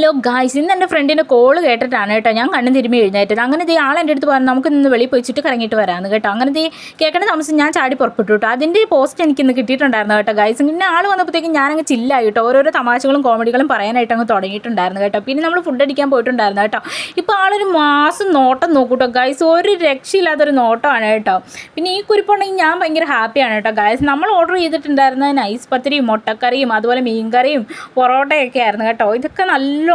Hello guys, ഇന്ന് എൻ്റെ ഫ്രണ്ടിൻ്റെ കോള് കേട്ടിട്ടാണ് കേട്ടോ ഞാൻ കണ്ണും തിരുമ്മി എഴുന്നേറ്റത്. അങ്ങനെ ദേ ആളെൻ്റെ അടുത്ത് പറഞ്ഞു നമുക്ക് ഇന്ന് വെളിയിൽ പോയി ചുറ്റിക്കറങ്ങിയിട്ട് വരാമെന്ന് കേട്ടോ. അങ്ങനെ ദേ കേൾക്കേണ്ട താമസം ഞാൻ ചാടി പുറപ്പെട്ടു കേട്ടോ. അതിൻ്റെ പോസ്റ്റ് എനിക്ക് ഇന്ന് കിട്ടിയിട്ടുണ്ടായിരുന്നു കേട്ടോ ഗായ്സ്. പിന്നെ ആൾ വന്നപ്പോഴത്തേക്കും ഞാനങ്ങ് ചില്ലായി കേട്ടോ. ഓരോരോ തമാശകളും കോമഡികളും പറയാനായിട്ട് അങ്ങ് തുടങ്ങിയിട്ടുണ്ടായിരുന്നു കേട്ടോ. പിന്നെ നമ്മൾ ഫുഡ് അടിക്കാൻ പോയിട്ടുണ്ടായിരുന്നു കേട്ടോ. ഇപ്പോൾ ആളൊരു മാസം നോട്ടം നോക്കൂട്ടോ ഗായ്സ്, ഒരു രക്ഷയില്ലാത്തൊരു നോട്ടമാണ് കേട്ടോ. പിന്നെ ഈ കുരിപ്പുണ്ടെങ്കിൽ ഞാൻ ഭയങ്കര ഹാപ്പിയാണ് കേട്ടോ ഗായ്സ്. നമ്മൾ ഓർഡർ ചെയ്തിട്ടുണ്ടായിരുന്ന നൈസ് പത്തിരിയും മുട്ടക്കറിയും അതുപോലെ മീൻകറിയും പൊറോട്ടയൊക്കെ ആയിരുന്നു കേട്ടോ. ഇതൊക്കെ നല്ലോണം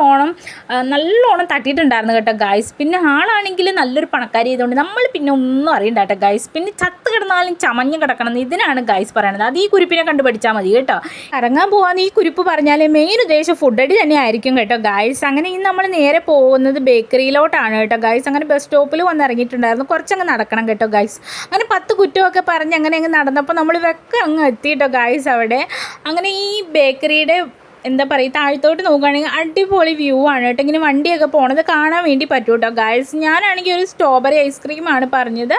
തട്ടിയിട്ടുണ്ടായിരുന്നു കേട്ടോ ഗായ്സ്. പിന്നെ ആളാണെങ്കിൽ നല്ലൊരു പണക്കാരി ചെയ്തുകൊണ്ട് നമ്മൾ പിന്നെ ഒന്നും അറിയണ്ട കേട്ടോ ഗായ്സ്. പിന്നെ ചത്ത് കിടന്നാലും ചമഞ്ഞ് കിടക്കണം ഇതിനാണ് ഗായ്സ് പറയണത്. അത് ഈ കുരിപ്പിനെ കണ്ട് പഠിച്ചാൽ മതി കേട്ടോ. ഇറങ്ങാൻ പോകാൻ ഈ കുരിപ്പ് പറഞ്ഞാൽ മെയിൻ ഉദ്ദേശം ഫുഡ് അടി തന്നെ ആയിരിക്കും കേട്ടോ ഗായ്സ്. അങ്ങനെ ഇന്ന് നമ്മൾ നേരെ പോകുന്നത് ബേക്കറിയിലോട്ടാണ് കേട്ടോ ഗായ്സ്. അങ്ങനെ ബസ് സ്റ്റോപ്പിൽ വന്ന് ഇറങ്ങിയിട്ടുണ്ടായിരുന്നു. കുറച്ചങ്ങ് നടക്കണം കേട്ടോ ഗായ്സ്. അങ്ങനെ 10 കുറ്റമൊക്കെ പറഞ്ഞ് അങ്ങനെ അങ്ങ് നടന്നപ്പോൾ നമ്മൾ അങ്ങ് എത്തിയിട്ടോ ഗായ്സ് അവിടെ. അങ്ങനെ ഈ ബേക്കറിയുടെ എന്താ പറയുക, താഴത്തോട്ട് നോക്കുകയാണെങ്കിൽ അടിപൊളി വ്യൂ ആണ് കേട്ടോ. ഇങ്ങനെ വണ്ടിയൊക്കെ പോണത് കാണാൻ വേണ്ടി പറ്റും കേട്ടോ ഗായ്സ്. ഞാനാണെങ്കിൽ ഒരു സ്ട്രോബെറി ഐസ്ക്രീമാണ് പറഞ്ഞത്.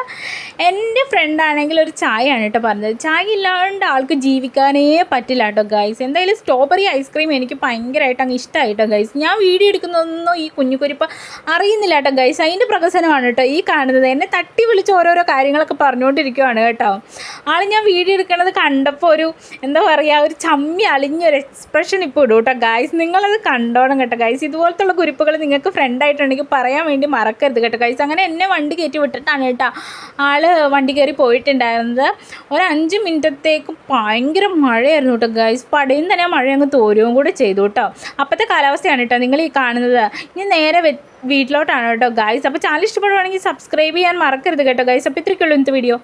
എൻ്റെ ഫ്രണ്ടാണെങ്കിൽ ഒരു ചായയാണ് കേട്ടോ പറഞ്ഞത്. ചായ ഇല്ലാണ്ട് ആൾക്ക് ജീവിക്കാനേ പറ്റില്ല കേട്ടോ ഗായ്സ്. എന്തായാലും സ്ട്രോബെറി ഐസ്ക്രീം എനിക്ക് ഭയങ്കരമായിട്ട് അങ്ങ് ഇഷ്ടമായി കേട്ടോ ഗായ്സ്. ഞാൻ വീഡിയോ എടുക്കുന്നതൊന്നും ഈ കുഞ്ഞുകുരിപ്പ് അറിയുന്നില്ല കേട്ടോ ഗായ്സ്. അതിൻ്റെ പ്രകസനമാണ് കേട്ടോ ഈ കാണുന്നത്. എന്നെ തട്ടി വിളിച്ച് ഓരോരോ കാര്യങ്ങളൊക്കെ പറഞ്ഞുകൊണ്ടിരിക്കുകയാണ് കേട്ടോ. ആൾ ഞാൻ വീഡിയോ എടുക്കുന്നത് കണ്ടപ്പോൾ ഒരു എന്താ പറയുക, ഒരു ചമ്മി അളിഞ്ഞൊരു എക്സ്പ്രഷൻ ഇപ്പോൾ ഇടും കേട്ടോ ഗായ്സ്. നിങ്ങളത് കണ്ടോണം കേട്ടോ ഗായ്സ്. ഇതുപോലത്തുള്ള കുരിപ്പുകൾ നിങ്ങൾക്ക് ഫ്രണ്ടായിട്ടുണ്ടെങ്കിൽ പറയാൻ വേണ്ടി മറക്കരുത് കേട്ടോ ഗായ്സ്. അങ്ങനെ എന്നെ വണ്ടി കയറ്റി വിട്ടിട്ടാണ് കേട്ടോ ആൾ വണ്ടി കയറി പോയിട്ടുണ്ടായിരുന്നത്. ഒരു 5 മിനിറ്റത്തേക്ക് ഭയങ്കര മഴയായിരുന്നു കേട്ടോ ഗായ്സ്. പടയും തന്നെ മഴ അങ്ങ് തോരുകയും കൂടെ ചെയ്തു കേട്ടോ. അപ്പോഴത്തെ കാലാവസ്ഥയാണ് കേട്ടോ നിങ്ങൾ ഈ കാണുന്നത്. ഇനി നേരെ വീട്ടിലോട്ടാണ് കേട്ടോ ഗായ്സ്. അപ്പോൾ ചാനൽ ഇഷ്ടപ്പെടുവാണെങ്കിൽ സബ്സ്ക്രൈബ് ചെയ്യാൻ മറക്കരുത് കേട്ടോ ഗായ്സ്. അപ്പോൾ ഇത്രയ്ക്കുള്ളൂ ഇന്നത്തെ വീഡിയോ.